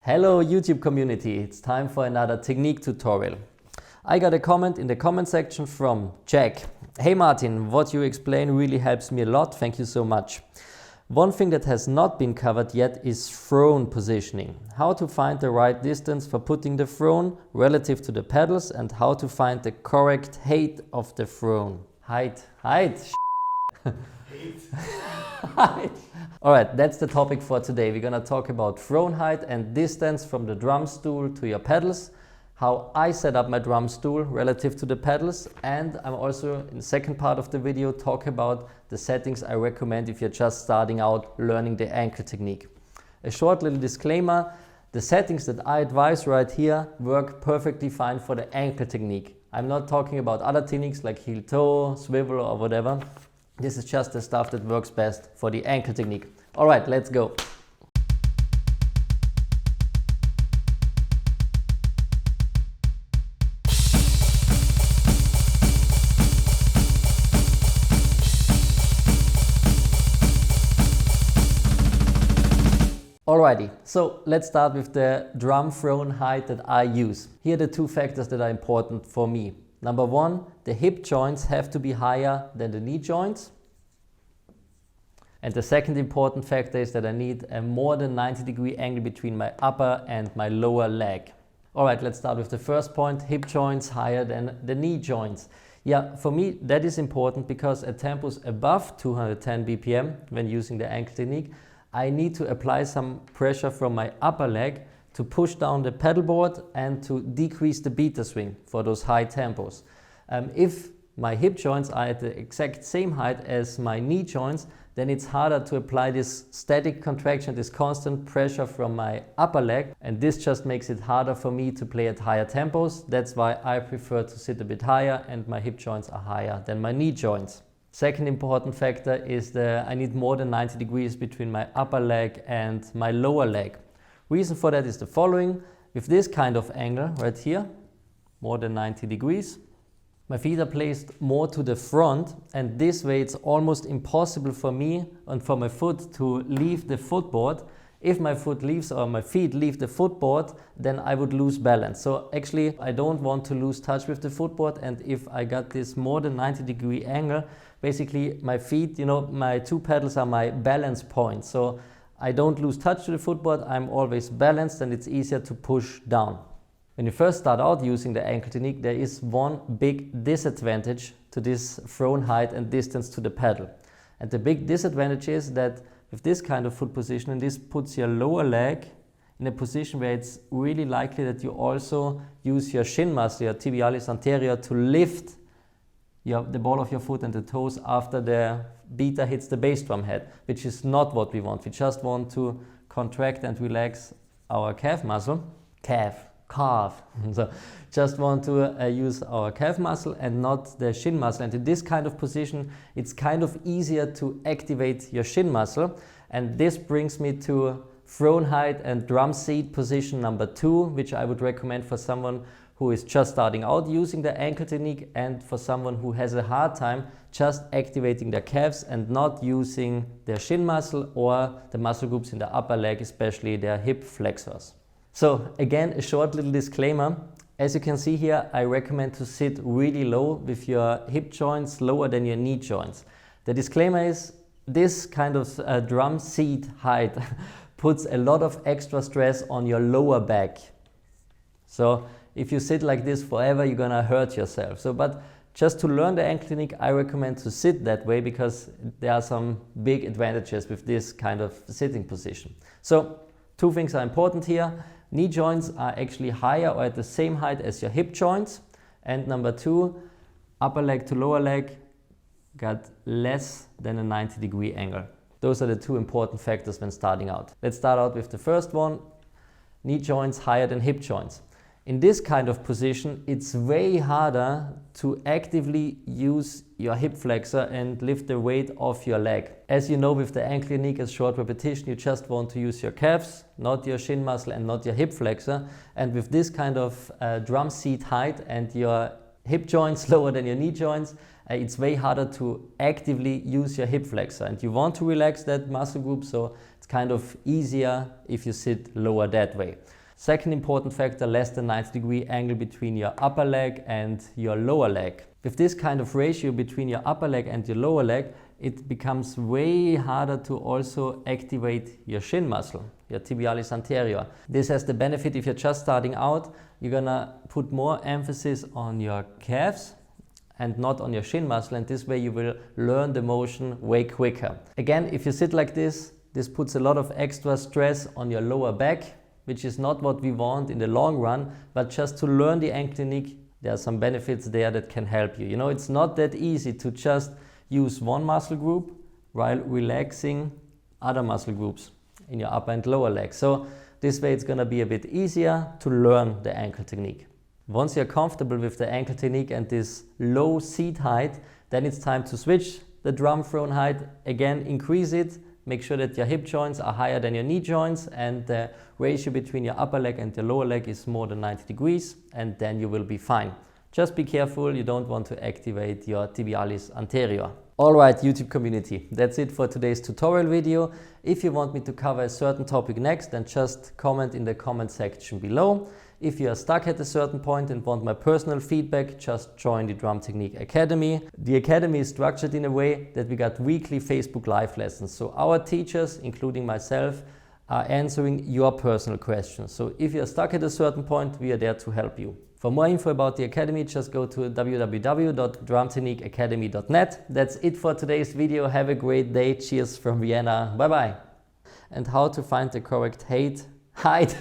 Hello YouTube community, it's time for another technique tutorial. I got a comment in the comment section from Jack. Hey Martin, what you explain really helps me a lot, thank you so much. One thing that has not been covered yet is throne positioning. How to find the right distance for putting the throne relative to the pedals and how to find the correct height of the throne. Height. Alright, that's the topic for today. We're gonna talk about throne height and distance from the drum stool to your pedals, how I set up my drum stool relative to the pedals, and I'm also in the second part of the video talk about the settings I recommend if you're just starting out learning the ankle technique. A short little disclaimer, the settings that I advise right here work perfectly fine for the ankle technique. I'm not talking about other techniques like heel toe, swivel or whatever. This is just the stuff that works best for the ankle technique. Alright, let's go. Alrighty, so let's start with the drum throne height that I use. Here are the two factors that are important for me. Number one, the hip joints have to be higher than the knee joints. And the second important factor is that I need a more than 90-degree angle between my upper and my lower leg. Alright, let's start with the first point, hip joints higher than the knee joints. Yeah, for me that is important because at tempos above 210 BPM when using the ankle technique, I need to apply some pressure from my upper leg to push down the pedal board and to decrease the beta swing for those high tempos. If my hip joints are at the exact same height as my knee joints, then it's harder to apply this static contraction, this constant pressure from my upper leg, and this just makes it harder for me to play at higher tempos. That's why I prefer to sit a bit higher and my hip joints are higher than my knee joints. Second important factor is that I need more than 90 degrees between my upper leg and my lower leg. Reason for that is the following. With this kind of angle right here, more than 90 degrees, my feet are placed more to the front, and this way it's almost impossible for me and for my foot to leave the footboard. If my foot leaves or my feet leave the footboard, then I would lose balance. So actually I don't want to lose touch with the footboard, and if I got this more than 90-degree angle, basically my feet, my two pedals are my balance point. So I don't lose touch to the footboard, I'm always balanced and it's easier to push down. When you first start out using the ankle technique, there is one big disadvantage to this throne height and distance to the pedal. And the big disadvantage is that with this kind of foot position, this puts your lower leg in a position where it's really likely that you also use your shin muscle, your tibialis anterior, to lift the ball of your foot and the toes after the beta hits the bass drum head, which is not what we want. We just want to contract and relax our calf muscle. Calf. So just want to use our calf muscle and not the shin muscle. And in this kind of position, it's kind of easier to activate your shin muscle. And this brings me to throne height and drum seat position number 2, which I would recommend for someone who is just starting out using the ankle technique and for someone who has a hard time just activating their calves and not using their shin muscle or the muscle groups in the upper leg, especially their hip flexors. So again, a short little disclaimer. As you can see here, I recommend to sit really low with your hip joints lower than your knee joints. The disclaimer is this kind of drum seat height puts a lot of extra stress on your lower back. So if you sit like this forever, you're gonna hurt yourself. But just to learn the ankle technique, I recommend to sit that way because there are some big advantages with this kind of sitting position. So two things are important here. Knee joints are actually higher or at the same height as your hip joints. And number 2, upper leg to lower leg got less than a 90-degree angle. Those are the two important factors when starting out. Let's start out with the first one, knee joints higher than hip joints. In this kind of position, it's way harder to actively use your hip flexor and lift the weight off your leg. As you know, with the ankle technique as short repetition, you just want to use your calves, not your shin muscle and not your hip flexor. And with this kind of drum seat height and your hip joints lower than your knee joints, it's way harder to actively use your hip flexor, and you want to relax that muscle group, so it's kind of easier if you sit lower that way. Second important factor, less than 90-degree angle between your upper leg and your lower leg. With this kind of ratio between your upper leg and your lower leg, it becomes way harder to also activate your shin muscle, your tibialis anterior. This has the benefit, if you're just starting out, you're gonna put more emphasis on your calves and not on your shin muscle, and this way you will learn the motion way quicker. Again, if you sit like this puts a lot of extra stress on your lower back, which is not what we want in the long run, but just to learn the ankle technique, there are some benefits there that can help you. You know, it's not that easy to just use one muscle group while relaxing other muscle groups in your upper and lower leg. So this way it's gonna be a bit easier to learn the ankle technique. Once you're comfortable with the ankle technique and this low seat height, then it's time to switch the drum throne height. Again, increase it. Make sure that your hip joints are higher than your knee joints and the ratio between your upper leg and your lower leg is more than 90 degrees, and then you will be fine. Just be careful, you don't want to activate your tibialis anterior. Alright, YouTube community, that's it for today's tutorial video. If you want me to cover a certain topic next, then just comment in the comment section below. If you are stuck at a certain point and want my personal feedback, just join the Drum Technique Academy. The Academy is structured in a way that we got weekly Facebook Live lessons. So our teachers, including myself, are answering your personal questions. So if you're stuck at a certain point, we are there to help you. For more info about the Academy, just go to www.drumtechniqueacademy.net. That's it for today's video. Have a great day. Cheers from Vienna. Bye bye. And how to find the correct height.